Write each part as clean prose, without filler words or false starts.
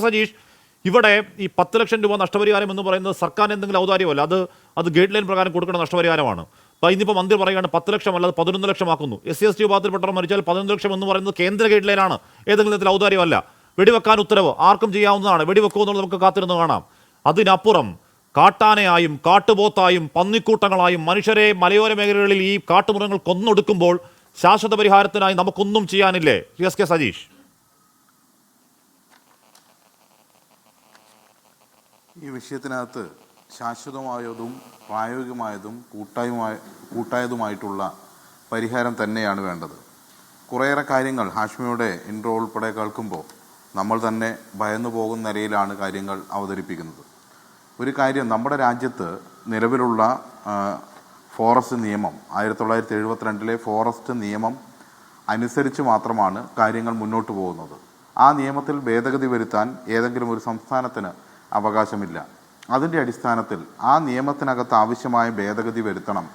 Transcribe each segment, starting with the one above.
സജീഷ്, ഇവിടെ ഈ 10 ലക്ഷം രൂപ നഷ്ടപരിഹാരം എന്ന് പറയുന്നത് സർക്കാരിന് എന്തെങ്കിലും ഔദാര്യമല്ല, അത് ഗൈഡ് ലൈൻ പ്രകാരം കൊടുക്കേണ്ട നഷ്ടപരിഹാരമാണ്. അപ്പോൾ ഇന്നിപ്പോൾ മന്ത്രി പറയുകയാണ് 10 ലക്ഷം അല്ലാതെ 11 ലക്ഷമാക്കുന്നു. SC/ST വിഭാഗത്തിൽപ്പെട്ടവർ മരിച്ചാൽ 11 ലക്ഷം എന്ന് പറയുന്നത് കേന്ദ്ര ഗൈഡ് ലൈനാണ്, ഏതെങ്കിലും തരത്തിൽ ഔദാര്യമല്ല. വെടിവെക്കാൻ ഉത്തരവ് ആർക്കും ചെയ്യാവുന്നതാണ്, വെടിവെക്കുമെന്നുള്ളത് നമുക്ക് കാത്തിരുന്ന് കാണാം. അതിനപ്പുറം കാട്ടാനയായും കാട്ടുപോത്തായും പന്നിക്കൂട്ടങ്ങളായും മനുഷ്യരെ മലയോര മേഖലകളിൽ ഈ കാട്ടുമൃഗങ്ങൾ കൊന്നൊടുക്കുമ്പോൾ ശാശ്വത പരിഹാരത്തിനായി നമുക്കൊന്നും ചെയ്യാനില്ലേ? SK സജീഷ്, ഈ വിഷയത്തിനകത്ത് ശാശ്വതമായതും പ്രായോഗികമായതും കൂട്ടായതുമായിട്ടുള്ള പരിഹാരം തന്നെയാണ് വേണ്ടത്. കുറേയേറെ കാര്യങ്ങൾ ഹാഷ്മിയുടെ ഇൻട്രോ ഉൾപ്പെടെ കേൾക്കുമ്പോൾ നമ്മൾ തന്നെ ഭയന്നു പോകുന്ന നിലയിലാണ് കാര്യങ്ങൾ അവതരിപ്പിക്കുന്നത്. ഒരു കാര്യം, നമ്മുടെ രാജ്യത്ത് നിലവിലുള്ള ഫോറസ്റ്റ് നിയമം 1972 ഫോറസ്റ്റ് നിയമം അനുസരിച്ച് മാത്രമാണ് കാര്യങ്ങൾ മുന്നോട്ട് പോകുന്നത്. ആ നിയമത്തിൽ ഭേദഗതി വരുത്താൻ ഏതെങ്കിലും ഒരു സംസ്ഥാനത്തിന് അവകാശമില്ല. അതിൻ്റെ അടിസ്ഥാനത്തിൽ ആ നിയമത്തിനകത്ത് ആവശ്യമായ ഭേദഗതി വരുത്തണം.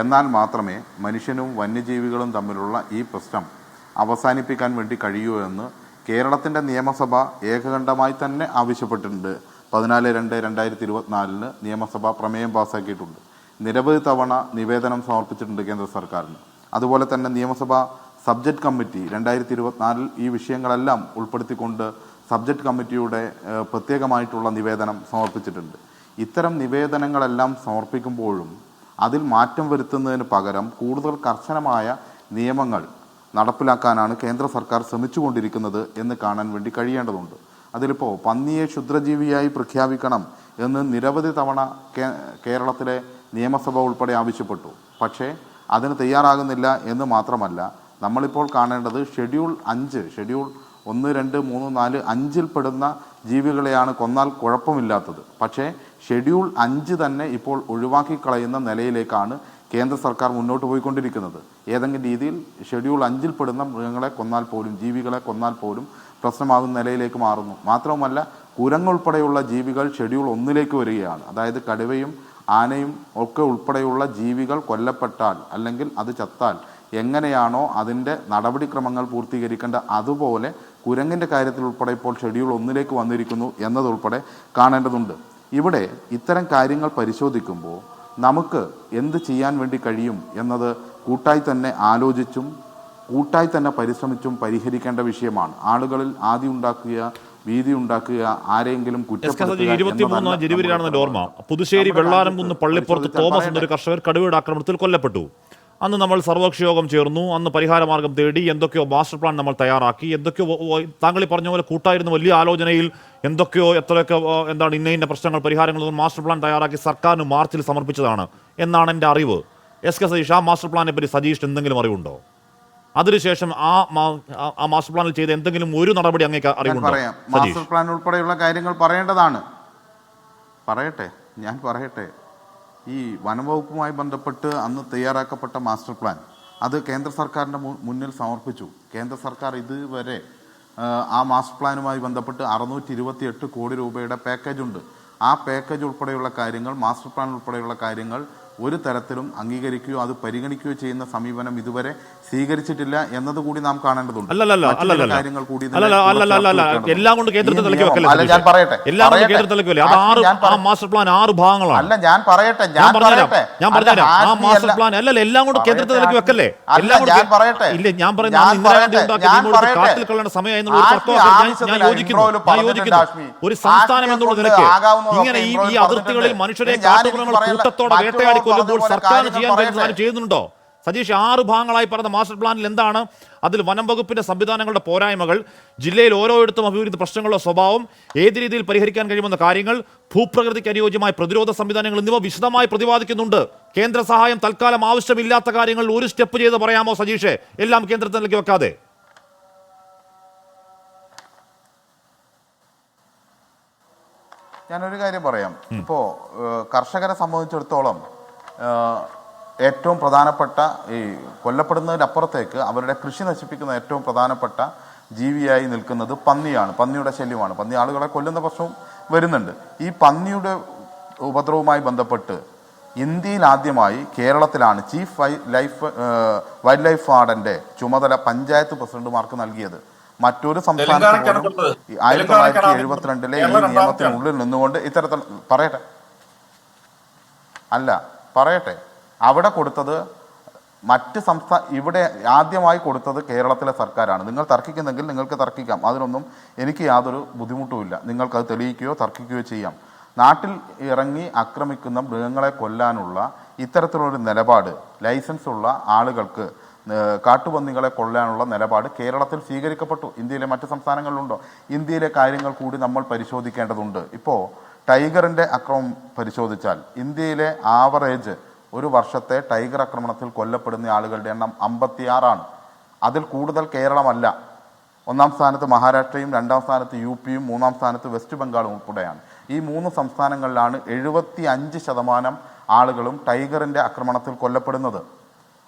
എന്നാൽ മാത്രമേ മനുഷ്യനും വന്യജീവികളും തമ്മിലുള്ള ഈ പ്രശ്നം അവസാനിപ്പിക്കാൻ വേണ്ടി കഴിയൂ എന്ന് കേരളത്തിൻ്റെ നിയമസഭ ഏകകണ്ഠമായി തന്നെ ആവശ്യപ്പെട്ടിട്ടുണ്ട്. 14/2/2024 നിയമസഭ പ്രമേയം പാസ്സാക്കിയിട്ടുണ്ട്. നിരവധി തവണ നിവേദനം സമർപ്പിച്ചിട്ടുണ്ട് കേന്ദ്ര സർക്കാരിന്. അതുപോലെ തന്നെ നിയമസഭ സബ്ജക്റ്റ് കമ്മിറ്റി 2024 ഈ വിഷയങ്ങളെല്ലാം ഉൾപ്പെടുത്തിക്കൊണ്ട് സബ്ജക്റ്റ് കമ്മിറ്റിയുടെ പ്രത്യേകമായിട്ടുള്ള നിവേദനം സമർപ്പിച്ചിട്ടുണ്ട്. ഇത്തരം നിവേദനങ്ങളെല്ലാം സമർപ്പിക്കുമ്പോഴും അതിൽ മാറ്റം വരുത്തുന്നതിന് പകരം കൂടുതൽ കർശനമായ നിയമങ്ങൾ നടപ്പിലാക്കാനാണ് കേന്ദ്ര സർക്കാർ ശ്രമിച്ചുകൊണ്ടിരിക്കുന്നത് എന്ന് കാണാൻ വേണ്ടി കഴിയേണ്ടതുണ്ട്. അതിലിപ്പോൾ പന്നിയെ ക്ഷുദ്രജീവിയായി പ്രഖ്യാപിക്കണം എന്ന് നിരവധി തവണ കേരളത്തിലെ നിയമസഭ ഉൾപ്പെടെ ആവശ്യപ്പെട്ടു. പക്ഷേ അതിന് തയ്യാറാകുന്നില്ല എന്ന് മാത്രമല്ല, നമ്മളിപ്പോൾ കാണേണ്ടത് ഷെഡ്യൂൾ 1, 2, 3, 4, 5 പെടുന്ന ജീവികളെയാണ് കൊന്നാൽ കുഴപ്പമില്ലാത്തത്. പക്ഷേ ഷെഡ്യൂൾ 5 തന്നെ ഇപ്പോൾ ഒഴിവാക്കി കളയുന്ന നിലയിലേക്കാണ് കേന്ദ്ര സർക്കാർ മുന്നോട്ട് പോയിക്കൊണ്ടിരിക്കുന്നത്. ഏതെങ്കിലും രീതിയിൽ ഷെഡ്യൂൾ 5 പെടുന്ന മൃഗങ്ങളെ കൊന്നാൽ പോലും, ജീവികളെ കൊന്നാൽ പോലും പ്രശ്നമാകുന്ന നിലയിലേക്ക് മാറുന്നു. മാത്രവുമല്ല, കുരങ്ങുൾപ്പെടെയുള്ള ജീവികൾ ഷെഡ്യൂൾ 1 വരികയാണ്. അതായത് കടുവയും ആനയും ഒക്കെ ഉൾപ്പെടെയുള്ള ജീവികൾ കൊല്ലപ്പെട്ടാൽ അല്ലെങ്കിൽ അത് ചത്താൽ എങ്ങനെയാണോ അതിൻ്റെ നടപടിക്രമങ്ങൾ പൂർത്തീകരിക്കേണ്ട, അതുപോലെ കുരങ്ങിൻ്റെ കാര്യത്തിൽ ഉൾപ്പെടെ ഇപ്പോൾ ഷെഡ്യൂൾ 1 വന്നിരിക്കുന്നു എന്നതുൾപ്പെടെ കാണേണ്ടതുണ്ട്. ഇവിടെ ഇത്തരം കാര്യങ്ങൾ പരിശോധിക്കുമ്പോൾ നമുക്ക് എന്ത് ചെയ്യാൻ വേണ്ടി കഴിയും എന്നത് കൂട്ടായി തന്നെ ആലോചിച്ചും കൂട്ടായി തന്നെ പരിശ്രമിച്ചും പരിഹരിക്കേണ്ട വിഷയമാണ്. ആളുകളിൽ ആദി ഉണ്ടാക്കുക, ഭീതി ഉണ്ടാക്കുക, ആരെങ്കിലും കുറ്റപ്പെടുത്തുക. 23 ജനുവരിയിലാണെന്ന് ഓർമ്മ. പുതുശ്ശേരി വെള്ളാരംകുന്ന് പള്ളിപ്പുറത്ത് തോമസ് എന്നൊരു കർഷകർ കടുവയുടെ ആക്രമണത്തിൽ കൊല്ലപ്പെട്ടു. അന്ന് നമ്മൾ സർവകക്ഷി യോഗം ചേർന്നു, അന്ന് പരിഹാരമാർഗം തേടി, എന്തൊക്കെയോ മാസ്റ്റർ പ്ലാൻ നമ്മൾ തയ്യാറാക്കി, എന്തൊക്കെയോ താങ്കൾ ഈ പറഞ്ഞ പോലെ കൂട്ടായിരുന്ന വലിയ ആലോചനയിൽ എന്തൊക്കെയോ എത്രയൊക്കെ ഇന്ന പ്രശ്നങ്ങൾ പരിഹാരങ്ങൾ മാസ്റ്റർ പ്ലാൻ തയ്യാറാക്കി സർക്കാരിന് മാർച്ചിൽ സമർപ്പിച്ചതാണ് എന്നാണ് എൻ്റെ അറിവ്. SK സതീഷ്, ആ മാസ്റ്റർ പ്ലാനെ പറ്റി സജീഷ് എന്തെങ്കിലും അറിവുണ്ടോ? അതിനുശേഷം ആ മാസ്റ്റർ പ്ലാനിൽ ചെയ്ത എന്തെങ്കിലും ഒരു നടപടി അങ്ങേക്ക് അറിവുണ്ടോ? മാസ്റ്റർ പ്ലാൻ ഉൾപ്പെടെയുള്ള കാര്യങ്ങൾ പറയേണ്ടതാണ്. ഞാൻ പറയട്ടെ. ഈ വനംവകുപ്പുമായി ബന്ധപ്പെട്ട് അന്ന് തയ്യാറാക്കപ്പെട്ട മാസ്റ്റർ പ്ലാൻ അത് കേന്ദ്ര സർക്കാരിൻ്റെ മുന്നിൽ സമർപ്പിച്ചു. കേന്ദ്ര സർക്കാർ ഇതുവരെ ആ മാസ്റ്റർ പ്ലാനുമായി ബന്ധപ്പെട്ട് 628 കോടി രൂപയുടെ പാക്കേജ് ഉണ്ട്. ആ പാക്കേജ് ഉൾപ്പെടെയുള്ള കാര്യങ്ങൾ, മാസ്റ്റർ പ്ലാൻ ഉൾപ്പെടെയുള്ള കാര്യങ്ങൾ ഒരു തരത്തിലും അംഗീകരിക്കുകയോ അത് പരിഗണിക്കുകയോ ചെയ്യുന്ന സമീപനം ഇതുവരെ സ്വീകരിച്ചിട്ടില്ല എന്നതുകൂടി നാം കാണേണ്ടതുണ്ട്. കാര്യങ്ങൾ കൂടി എല്ലാം കൊണ്ട് കേന്ദ്രത്തിലേക്ക് വെക്കല്ലേ? ഞാൻ പറയട്ടെ, എല്ലാം കൊണ്ട് കേന്ദ്രത്തിലേക്ക് വെക്കല്ലേ? ആ മാസ്റ്റർ പ്ലാൻ 6 ഭാഗങ്ങളാണ്. അല്ല, ഞാൻ പറഞ്ഞുതരാം. ആ മാസ്റ്റർ പ്ലാൻ എല്ലാം കൊണ്ട് കേന്ദ്രത്തിലേക്ക് വെക്കല്ലേ? ഇല്ല, ഞാൻ പറയുന്നത് കാട്ടിൽ കളയേണ്ട സമയം ഞാൻ യോജിക്കുന്നു. ഒരു സംസ്ഥാനം എന്നുള്ള നിലയ്ക്ക് ഇങ്ങനെ ഈ അതിർത്തികളിൽ മനുഷ്യരെ കാട്ടുമൃഗങ്ങൾ കൂട്ടത്തോടെ വേട്ടയാടി കൊല്ലുമ്പോൾ സർക്കാർ ചെയ്യാൻ കഴിയുന്ന ചെയ്യുന്നുണ്ടോ? സജീഷ്, 6 ഭാഗങ്ങളായി പറഞ്ഞ മാസ്റ്റർ പ്ലാനിൽ എന്താണ്? അതിൽ വനം വകുപ്പിന്റെ സംവിധാനങ്ങളുടെ പോരായ്മകൾ, ജില്ലയിൽ ഓരോയിടത്തും അഭിവൃദ്ധി പ്രശ്നങ്ങളുടെ സ്വഭാവം, ഏത് രീതിയിൽ പരിഹരിക്കാൻ കഴിയുമെന്ന കാര്യങ്ങൾ, ഭൂപ്രകൃതിക്ക് അനുയോജ്യമായ പ്രതിരോധ സംവിധാനങ്ങൾ എന്നിവ വിശദമായി പ്രതിപാദിക്കുന്നുണ്ട്. കേന്ദ്ര സഹായം തൽക്കാലം ആവശ്യമില്ലാത്ത കാര്യങ്ങൾ ഒരു സ്റ്റെപ്പ് ചെയ്ത് പറയാമോ സജീഷേ? എല്ലാം കേന്ദ്രത്തിലേക്ക് വെക്കാതെ. ഞാനൊരു കാര്യം പറയാം. ഇപ്പോൾ കർഷകരെ സംബന്ധിച്ചിടത്തോളം ഏറ്റവും പ്രധാനപ്പെട്ട ഈ കൊല്ലപ്പെടുന്നതിനപ്പുറത്തേക്ക് അവരുടെ കൃഷി നശിപ്പിക്കുന്ന ഏറ്റവും പ്രധാനപ്പെട്ട ജീവിയായി നിൽക്കുന്നത് പന്നിയാണ്. പന്നിയുടെ ശല്യമാണ്. പന്നി ആളുകളെ കൊല്ലുന്ന പ്രശ്നവും വരുന്നുണ്ട്. ഈ പന്നിയുടെ ഉപദ്രവവുമായി ബന്ധപ്പെട്ട് ഇന്ത്യയിൽ ആദ്യമായി കേരളത്തിലാണ് ചീഫ് വൈൽഡ് ലൈഫ് വാർഡൻ്റെ ചുമതല പഞ്ചായത്ത് പ്രസിഡന്റുമാർക്ക് നൽകിയത്. മറ്റൊരു സംസ്ഥാനത്ത് പോലും 1972 ഈ നിയമത്തിനുള്ളിൽ നിന്നുകൊണ്ട് ഇത്തരത്തിൽ പറയട്ടെ അവിടെ കൊടുത്തത് മറ്റ് ഇവിടെ ആദ്യമായി കൊടുത്തത് കേരളത്തിലെ സർക്കാരാണ്. നിങ്ങൾ തർക്കിക്കുന്നെങ്കിൽ നിങ്ങൾക്ക് തർക്കിക്കാം, അതിനൊന്നും എനിക്ക് യാതൊരു ബുദ്ധിമുട്ടുമില്ല. നിങ്ങൾക്കത് തെളിയിക്കുകയോ തർക്കിക്കുകയോ ചെയ്യാം. നാട്ടിൽ ഇറങ്ങി ആക്രമിക്കുന്ന മൃഗങ്ങളെ കൊല്ലാനുള്ള ഇത്തരത്തിലുള്ളൊരു നിലപാട് ലൈസൻസ് ഉള്ള ആളുകൾക്ക് കാട്ടുപന്നികളെ കൊല്ലാനുള്ള നിലപാട് കേരളത്തിൽ സ്വീകരിക്കപ്പെട്ടു. ഇന്ത്യയിലെ മറ്റ് സംസ്ഥാനങ്ങളിലുണ്ടോ? ഇന്ത്യയിലെ കാര്യങ്ങൾ കൂടി നമ്മൾ പരിശോധിക്കേണ്ടതുണ്ട്. ഇപ്പോൾ ടൈഗറിൻ്റെ അക്രമം പരിശോധിച്ചാൽ ഇന്ത്യയിലെ ആവറേജ് ഒരു വർഷത്തെ ടൈഗർ ആക്രമണത്തിൽ കൊല്ലപ്പെടുന്ന ആളുകളുടെ എണ്ണം 56 അതിൽ കൂടുതൽ കേരളമല്ല. ഒന്നാം സ്ഥാനത്ത് മഹാരാഷ്ട്രയും, രണ്ടാം സ്ഥാനത്ത് UP-യും, മൂന്നാം സ്ഥാനത്ത് വെസ്റ്റ് ബംഗാളും ഉൾപ്പെടെയാണ്. ഈ 3 സംസ്ഥാനങ്ങളിലാണ് 75% ആളുകളും ടൈഗറിൻ്റെ ആക്രമണത്തിൽ കൊല്ലപ്പെടുന്നത്.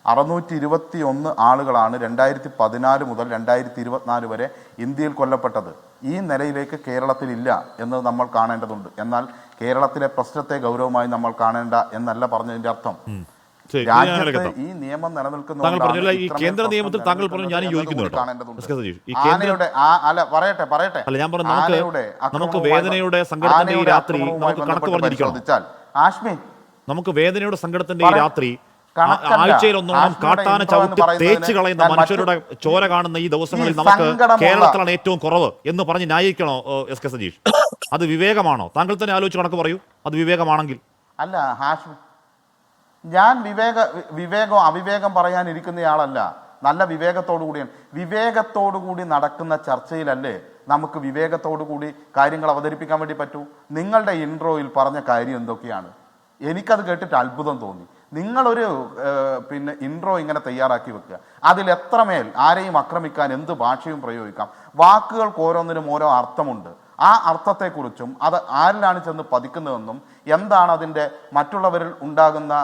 621 ആളുകളാണ് 2014 മുതൽ 2024 വരെ ഇന്ത്യയിൽ കൊല്ലപ്പെട്ടത്. ഈ നിലയിലേക്ക് കേരളത്തിലില്ല എന്ന് നമ്മൾ കാണേണ്ടതുണ്ട്. എന്നാൽ കേരളത്തിലെ പ്രശ്നത്തെ ഗൗരവമായി നമ്മൾ കാണേണ്ട എന്നല്ല പറഞ്ഞതിന്റെ അർത്ഥം. രാജ്യത്ത് ഈ നിയമം നിലനിൽക്കുന്ന ഈ കേന്ദ്ര നിയമത്തിൽ താങ്കൾ പറഞ്ഞു ഞാൻ നമുക്ക് വേദനയുടെ സങ്കടത്തിന്റെ ഈ രാത്രി നമുക്ക് കണക്ക് പറഞ്ഞിരിക്കണം. ആഷ്മി, നമുക്ക് വേദനയുടെ സങ്കടത്തിന്റെ ഈ രാത്രി ആഴ്ചയിൽ ഒന്നോളം കാട്ടാന ചവിട്ടി തേച്ച് കളയുന്ന മനുഷ്യരുടെ ചോര കാണുന്ന ഈ ദിവസങ്ങളിൽ നമുക്ക് കേരളത്തിലാണ് ഏറ്റവും കുറവ് എന്ന് പറഞ്ഞ് ന്യായീകരിക്കണോ SK സജീഷ്? അത് വിവേകമാണോ? താങ്കൾ തന്നെ ആലോചിച്ച് കണക്ക് പറയൂ. അത് വിവേകമാണെങ്കിൽ അല്ല ഹാഷ്മി, ഞാൻ വിവേകം അവിവേകം പറയാനിരിക്കുന്നയാളല്ല. നല്ല വിവേകത്തോടു കൂടി നടക്കുന്ന ചർച്ചയിലല്ലേ നമുക്ക് വിവേകത്തോടു കൂടി കാര്യങ്ങൾ അവതരിപ്പിക്കാൻ വേണ്ടി പറ്റൂ. നിങ്ങളുടെ ഇൻട്രോയിൽ പറഞ്ഞ കാര്യം എന്തൊക്കെയാണ്? എനിക്കത് കേട്ടിട്ട് അത്ഭുതം തോന്നി. നിങ്ങളൊരു ഇൻട്രോ ഇങ്ങനെ തയ്യാറാക്കി വെക്കുക, അതിൽ എത്രമേൽ ആരെയും ആക്രമിക്കാൻ എന്ത് ഭാഷയും പ്രയോഗിക്കാം. വാക്കുകൾക്ക് ഓരോന്നിനും ഓരോ അർത്ഥമുണ്ട്. ആ അർത്ഥത്തെക്കുറിച്ചും അത് ആരിലാണ് ചെന്ന് പതിക്കുന്നതെന്നും എന്താണ് അതിൻ്റെ മറ്റുള്ളവരിൽ ഉണ്ടാകുന്ന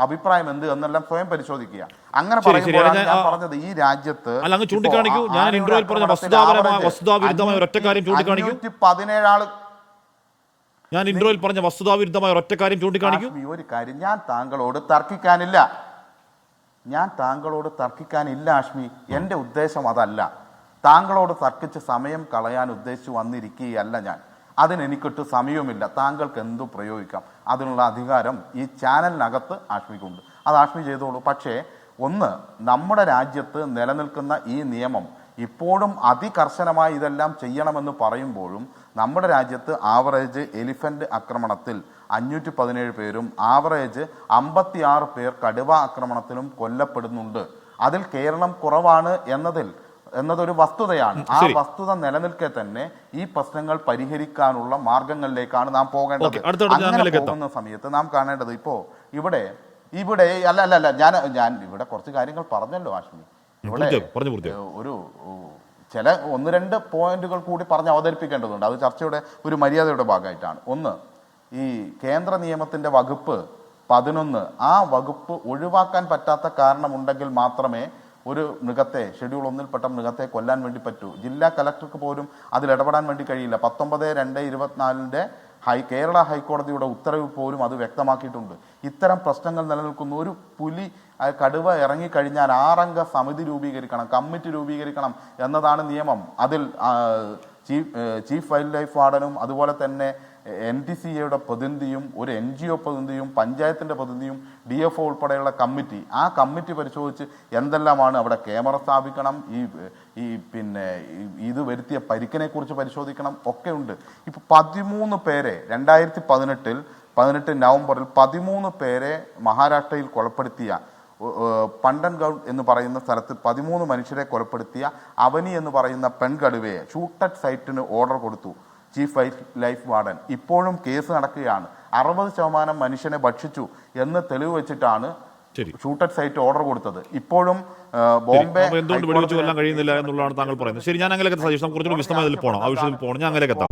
അഭിപ്രായം എന്ത് എന്നെല്ലാം സ്വയം പരിശോധിക്കുക. അങ്ങനെ പറയുമ്പോഴാണ് ഞാൻ പറഞ്ഞത് ഈ രാജ്യത്ത് 17 ആള് ഞാൻ ഇൻട്രോയിൽ പറഞ്ഞ വസ്തുതാവിരുദ്ധമായ ഒരൊറ്റ കാര്യം ചൂണ്ടിക്കാണിക്കൂ. ഒരു കാര്യം, ഞാൻ താങ്കളോട് തർക്കിക്കാനില്ല ആഷ്മി. എൻ്റെ ഉദ്ദേശം അതല്ല. താങ്കളോട് തർക്കിച്ച് സമയം കളയാൻ ഉദ്ദേശിച്ച് വന്നിരിക്കുകയല്ല ഞാൻ. അതിനെനിക്കിട്ട് സമയവുമില്ല. താങ്കൾക്ക് എന്തു പ്രയോഗിക്കാം, അതിനുള്ള അധികാരം ഈ ചാനലിനകത്ത് ആഷ്മിക്കുണ്ട്. അത് ആഷ്മി ചെയ്തോളൂ. പക്ഷേ നമ്മുടെ രാജ്യത്ത് നിലനിൽക്കുന്ന ഈ നിയമം ഇപ്പോഴും അതികർശനമായി ഇതെല്ലാം ചെയ്യണമെന്ന് പറയുമ്പോഴും നമ്മുടെ രാജ്യത്ത് ആവറേജ് എലിഫന്റ് ആക്രമണത്തിൽ 517 പേരും ആവറേജ് 56 പേർ കടുവ ആക്രമണത്തിലും കൊല്ലപ്പെടുന്നുണ്ട്. അതിൽ കേരളം കുറവാണ് എന്നതൊരു വസ്തുതയാണ്. ആ വസ്തുത നിലനിൽക്കെ തന്നെ ഈ പ്രശ്നങ്ങൾ പരിഹരിക്കാനുള്ള മാർഗങ്ങളിലേക്കാണ് നാം പോകേണ്ടത്. അങ്ങനെ പോകുന്ന സമയത്ത് നാം കാണേണ്ടത് ഇവിടെ അല്ല ഞാൻ ഇവിടെ കുറച്ച് കാര്യങ്ങൾ പറഞ്ഞല്ലോ ആഷ്മി. ഇവിടെ ഒരു ചില 1-2 പോയിന്റുകൾ കൂടി പറഞ്ഞ് അവതരിപ്പിക്കേണ്ടതുണ്ട്. അത് ചർച്ചയുടെ ഒരു മര്യാദയുടെ ഭാഗമായിട്ടാണ്. ഈ കേന്ദ്ര നിയമത്തിന്റെ വകുപ്പ് 11, ആ വകുപ്പ് ഒഴിവാക്കാൻ പറ്റാത്ത കാരണമുണ്ടെങ്കിൽ മാത്രമേ ഒരു മൃഗത്തെ, ഷെഡ്യൂൾ 1-ൽപ്പെട്ട മൃഗത്തെ കൊല്ലാൻ വേണ്ടി പറ്റൂ. ജില്ലാ കലക്ടർക്ക് പോലും അതിൽ ഇടപെടാൻ വേണ്ടി കഴിയില്ല. 19/2/24 കേരള ഹൈക്കോടതിയുടെ ഉത്തരവ് പോലും അത് വ്യക്തമാക്കിയിട്ടുണ്ട്. ഇത്തരം പ്രശ്നങ്ങൾ നിലനിൽക്കുന്ന ഒരു കടുവ ഇറങ്ങിക്കഴിഞ്ഞാൽ 6 അംഗ സമിതി രൂപീകരിക്കണം, കമ്മിറ്റി രൂപീകരിക്കണം എന്നതാണ് നിയമം. അതിൽ ചീഫ് വൈൽഡ് ലൈഫ് വാർഡനും അതുപോലെ തന്നെ NTCAയുടെ പ്രതിനിധിയും ഒരു NGO പ്രതിനിധിയും പഞ്ചായത്തിൻ്റെ പ്രതിനിധിയും DFO ഉൾപ്പെടെയുള്ള കമ്മിറ്റി, ആ കമ്മിറ്റി പരിശോധിച്ച് എന്തെല്ലാമാണ് അവിടെ ക്യാമറ സ്ഥാപിക്കണം, ഇത് വരുത്തിയ പരിക്കിനെ കുറിച്ച് പരിശോധിക്കണം, ഒക്കെ ഉണ്ട്. ഇപ്പൊ 13 പേരെ 2018 നവംബറിൽ 13 പേരെ മഹാരാഷ്ട്രയിൽ കൊലപ്പെടുത്തിയ പണ്ടൻഗൗഡ് എന്ന് പറയുന്ന സ്ഥലത്ത് 13 മനുഷ്യരെ കൊലപ്പെടുത്തിയ അവനി എന്ന് പറയുന്ന പെൺകടുവയെ ഷൂട്ടഡ് സൈറ്റിന് ഓർഡർ കൊടുത്തു ചീഫ് വൈൽഡ് ലൈഫ് വാർഡൻ. ഇപ്പോഴും കേസ് നടക്കുകയാണ്. 60% മനുഷ്യനെ ഭക്ഷിച്ചു എന്ന് തെളിവ് വെച്ചിട്ടാണ് ഷൂട്ടഡ് സൈറ്റ് ഓർഡർ കൊടുത്തത്. ഇപ്പോഴും ബോംബെ എന്തുകൊണ്ട് വെടിവെച്ച് കൊല്ലാൻ കഴിയുന്നില്ല എന്നുള്ളതാണ് താങ്കൾ പറയുന്നത്. ശരി, ഞാൻ അങ്ങനെ സജീഷ് കുറച്ചുകൂടി വിശദമായി പോകണം, ആ വിഷയത്തിൽ പോകണം. ഞാൻ അങ്ങനെ എത്താം.